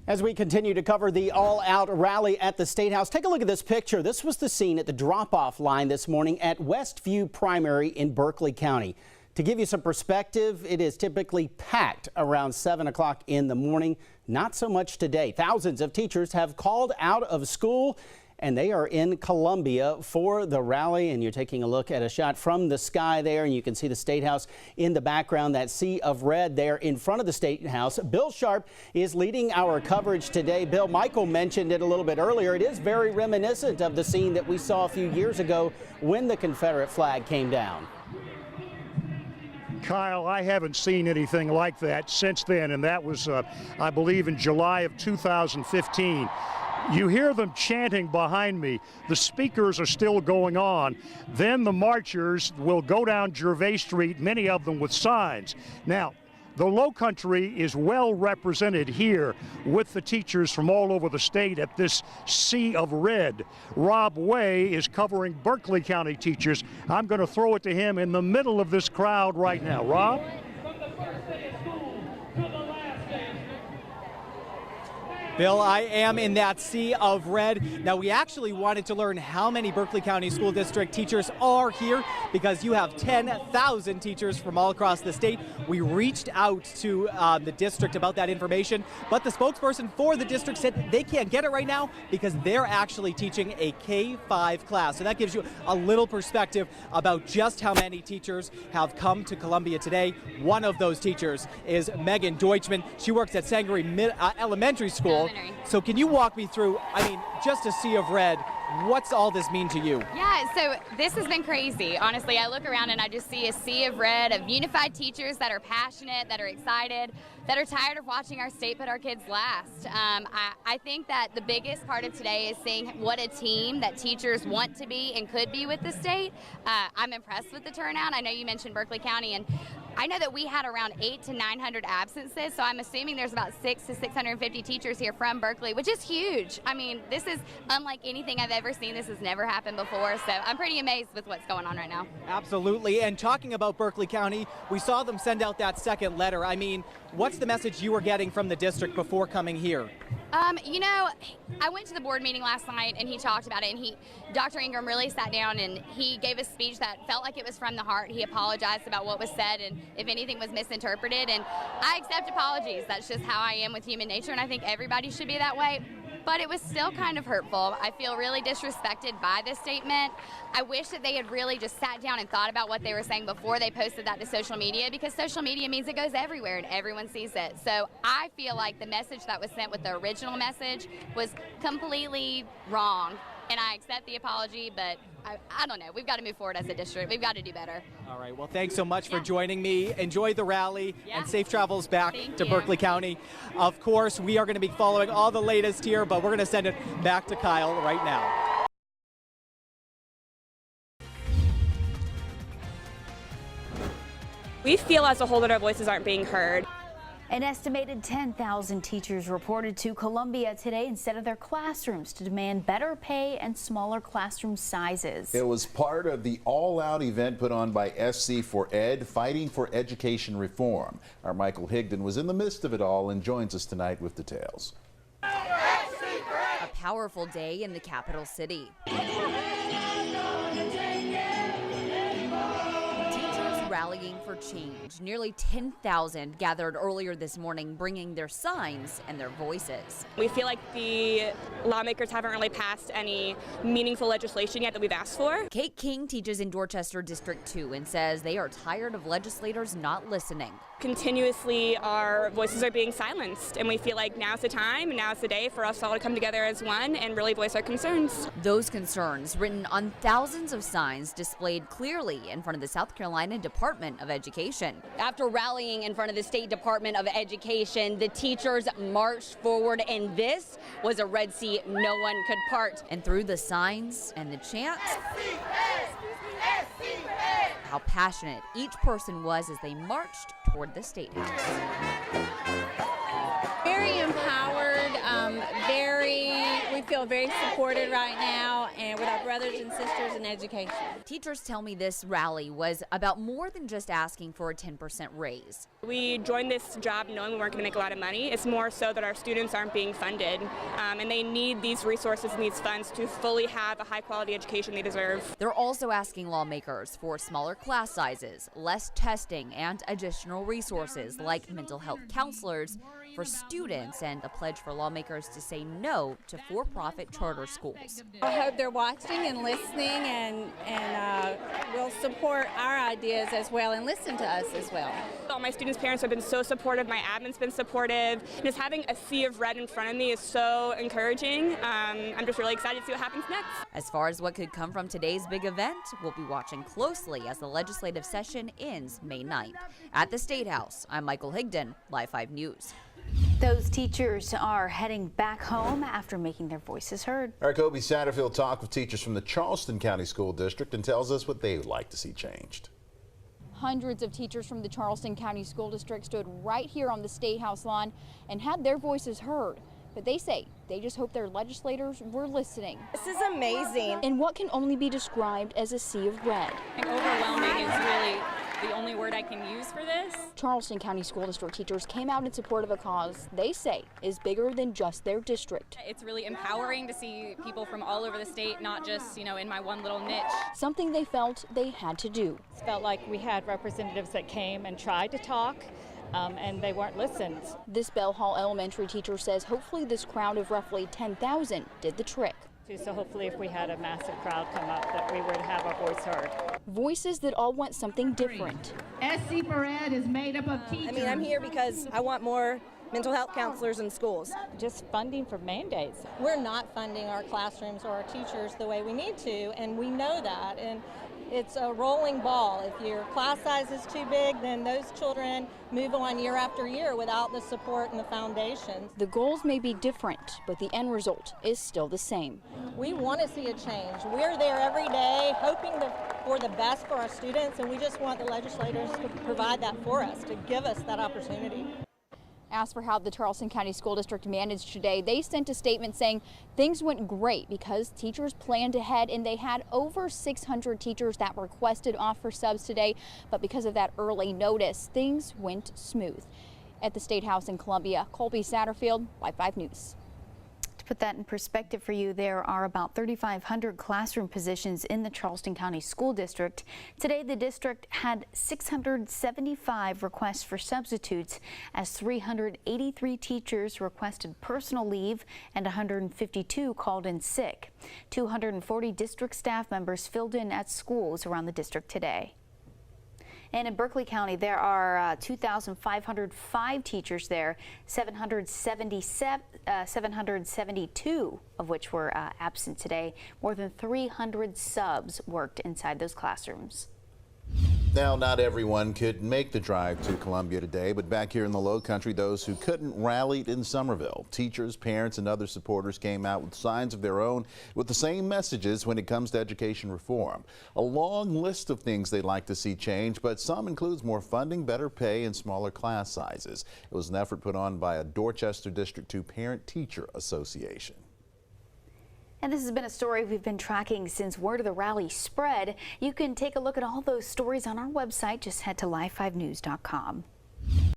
As we continue to cover the all-out rally at the State House, take a look at this picture. This was the scene at the drop-off line this morning at Westview Primary in Berkeley County. To give you some perspective, it is typically packed around 7 o'clock in the morning. Not so much today. Thousands of teachers have called out of school, and they are in Columbia for the rally. And you're taking a look at a shot from the sky there, and you can see the State House in the background, that sea of red there in front of the State House. Bill Sharp is leading our coverage today. Bill, Michael mentioned it a little bit earlier. It is very reminiscent of the scene that we saw a few years ago when the Confederate flag came down. Kyle, I haven't seen anything like that since then, and that was, I believe, in July of 2015. You hear them chanting behind me. The speakers are still going on. Then the marchers will go down Gervais Street, many of them with signs. Now, the Lowcountry is well represented here with the teachers from all over the state at this sea of red. Rob Way is covering Berkeley County teachers. I'm going to throw it to him in the middle of this crowd right now. Rob? Bill, I am in that sea of red. Now, we actually wanted to learn how many Berkeley County School District teachers are here because you have 10,000 teachers from all across the state. We reached out to the district about that information, but the spokesperson for the district said they can't get it right now because they're actually teaching a K-5 class. So that gives you a little perspective about just how many teachers have come to Columbia today. One of those teachers is Megan Deutschman. She works at Sangaree Elementary School. So can you walk me through, I mean, just a sea of red, what's all this mean to you? Yeah, so this has been crazy. Honestly, I look around and I just see a sea of red of unified teachers that are passionate, that are excited, that are tired of watching our state put our kids last. I think that the biggest part of today is seeing what a team that teachers want to be and could be with the state. I'm impressed with the turnout. I know you mentioned Berkeley County, and I know that we had around 800 to 900 absences, so I'm assuming there's about 600 to 650 teachers here from Berkeley, which is huge. I mean, this is unlike anything I've ever seen. This has never happened before, so I'm pretty amazed with what's going on right now. Absolutely, and talking about Berkeley County, we saw them send out that second letter. I mean, what's the message you were getting from the district before coming here? You know, I went to the board meeting last night and he talked about it, and Dr. Ingram really sat down and he gave a speech that felt like it was from the heart. He apologized about what was said and if anything was misinterpreted, and I accept apologies. That's just how I am with human nature, and I think everybody should be that way. But it was still kind of hurtful. I feel really disrespected by this statement. I wish that they had really just sat down and thought about what they were saying before they posted that to social media, because social media means it goes everywhere and everyone sees it. So I feel like the message that was sent with the original message was completely wrong. And I accept the apology, but I don't know. We've got to move forward as a district. We've got to do better. All right. Well, thanks so much for joining me. Enjoy the rally and safe travels back to you. Berkeley County. Of course, we are going to be following all the latest here, but we're going to send it back to Kyle right now. We feel as a whole that our voices aren't being heard. An estimated 10,000 teachers reported to Columbia today instead of their classrooms to demand better pay and smaller classroom sizes. It was part of the all-out event put on by SC4Ed, fighting for education reform. Our Michael Higdon was in the midst of it all and joins us tonight with details. A powerful day in the capital city. Rallying for change. Nearly 10,000 gathered earlier this morning, bringing their signs and their voices. We feel like the lawmakers haven't really passed any meaningful legislation yet that we've asked for. Kate King teaches in Dorchester District 2 and says they are tired of legislators not listening. Continuously, our voices are being silenced, and we feel like now's the time and now's the day for us all to come together as one and really voice our concerns. Those concerns written on thousands of signs displayed clearly in front of the South Carolina Department of Education. After rallying in front of the State Department of Education, the teachers marched forward, and this was a Red Sea no one could part. And through the signs and the chants, how passionate each person was as they marched toward the State House. Very empowered, we feel very supported right now and with our brothers and sisters in education. Teachers tell me this rally was about more than just asking for a 10% raise. We joined this job knowing we weren't going to make a lot of money. It's more so that our students aren't being funded, and they need these resources and these funds to fully have a high-quality education they deserve. They're also asking lawmakers for smaller class sizes, less testing, and additional resources like mental health counselors for students, and a pledge for lawmakers to say no to for-profit charter schools. I hope they're watching and listening and will support our ideas as well and listen to us as well. All my students' parents have been so supportive, my admin's been supportive. Just having a sea of red in front of me is so encouraging. I'm just really excited to see what happens next. As far as what could come from today's big event, we'll be watching closely as the legislative session ends May 9th. At the State House, I'm Michael Higdon, Live 5 News. Those teachers are heading back home after making their voices heard. Our Kobe Satterfield talked with teachers from the Charleston County School District and tells us what they would like to see changed. Hundreds of teachers from the Charleston County School District stood right here on the State House lawn and had their voices heard. But they say they just hope their legislators were listening. This is amazing. In what can only be described as a sea of red. Overwhelming is really the only word I can use for this. Charleston County School District teachers came out in support of a cause they say is bigger than just their district. It's really empowering to see people from all over the state, not just, in my one little niche. Something they felt they had to do. It felt like we had representatives that came and tried to talk, and they weren't listened. This Bell Hall Elementary teacher says hopefully this crowd of roughly 10,000 did the trick. So hopefully if we had a massive crowd come up that we would have our voice heard. Voices that all want something different. SC for Ed is made up of teachers. I'm here because I want more mental health counselors in schools. Just funding for mandates. We're not funding our classrooms or our teachers the way we need to, and we know that. And it's a rolling ball. If your class size is too big, then those children move on year after year without the support and the foundations. The goals may be different, but the end result is still the same. We want to see a change. We're there every day hoping for the best for our students, and we just want the legislators to provide that for us, to give us that opportunity. As for how the Charleston County School District managed today, they sent a statement saying things went great because teachers planned ahead and they had over 600 teachers that requested off for subs today. But because of that early notice, things went smooth. At the State House in Columbia, Colby Satterfield, Live 5 News. To put that in perspective for you, there are about 3,500 classroom positions in the Charleston County School District. Today, the district had 675 requests for substitutes as 383 teachers requested personal leave and 152 called in sick. 240 district staff members filled in at schools around the district today. And in Berkeley County, there are 2,505 teachers there, 772 of which were absent today. More than 300 subs worked inside those classrooms. Now, not everyone could make the drive to Columbia today, but back here in the Low Country, those who couldn't rallied in Somerville. Teachers, parents, and other supporters came out with signs of their own with the same messages when it comes to education reform. A long list of things they'd like to see change, but some includes more funding, better pay, and smaller class sizes. It was an effort put on by a Dorchester District 2 Parent-Teacher Association. And this has been a story we've been tracking since word of the rally spread. You can take a look at all those stories on our website. Just head to live5news.com.